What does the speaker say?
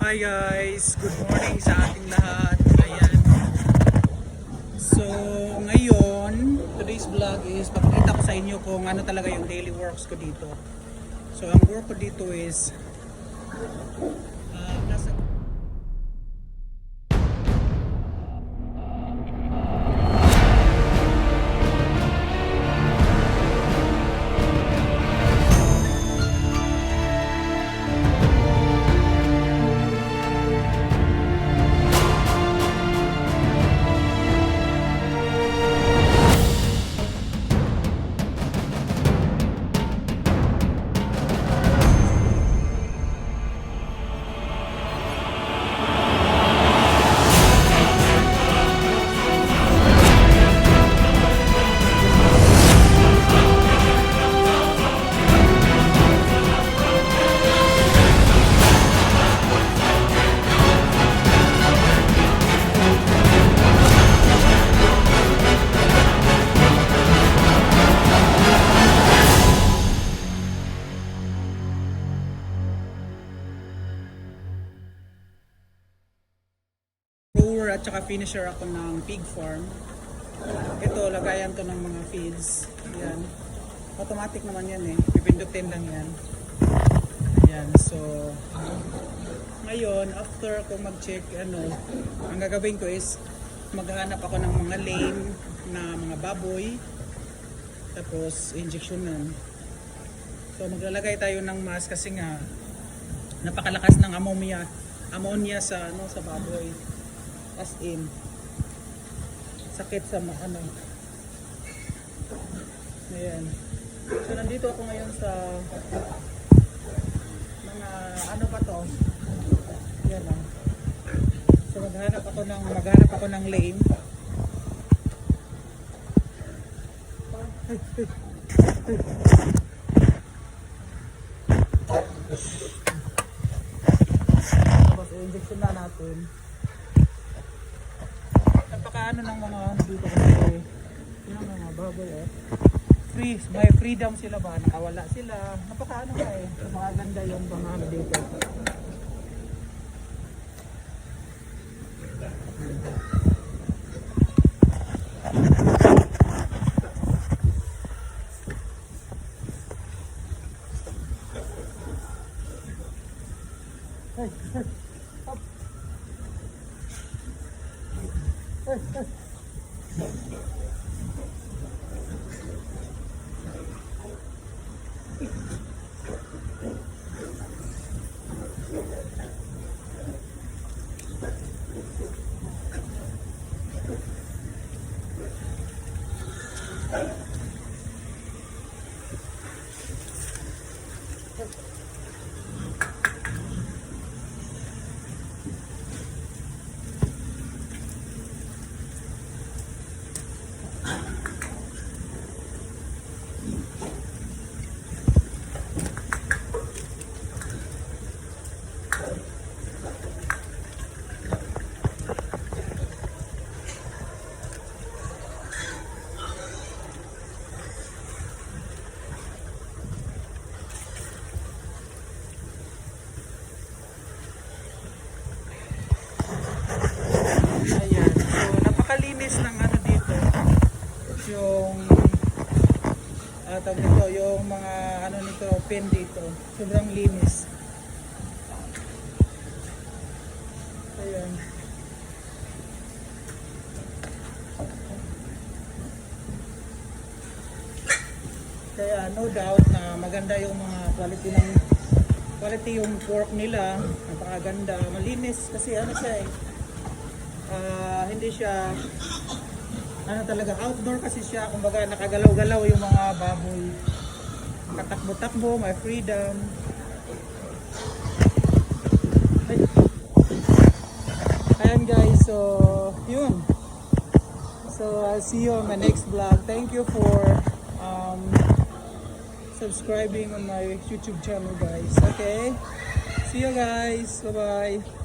Hi guys, good morning sa ating lahat. Ayan. So ngayon, today's vlog is papakita ko sa inyo kung ano talaga yung daily works ko dito. So ang work ko dito is nasa grower at saka finisher ako ng pig farm. Ito, lagayan to ng mga feeds. Ayan. Automatic naman yan eh. Pipindutin lang yan. Ayan. So, ngayon, after ako mag-check, ang gagawin ko is maghanap ako ng mga lane na mga baboy. Tapos, injectionan. So, maglalagay tayo ng mask kasi nga napakalakas ng ammonia sa baboy. As in sakit sa ayan. So nandito ako ngayon sa mga pa to, yan lang. So maghanap ako ng lane. Tapos i-injection na natin. Napakaano ng mga dito kasi yung mga baboy may freedom sila ba, nakawala sila, napakaano nga maganda yung mga dito. Yung mga nito pen dito, sobrang linis. Ayan. Kaya no doubt na maganda yung mga quality yung pork nila, napakaganda, malinis kasi siya hindi siya talaga outdoor kasi siya, kumbaga nakagalaw-galaw yung mga baboy. Nakatakbo-takbo, may freedom. Ayan guys, so yun. So I'll see you on my next vlog. Thank you for subscribing on my YouTube channel guys. Okay? See you guys. Bye-bye.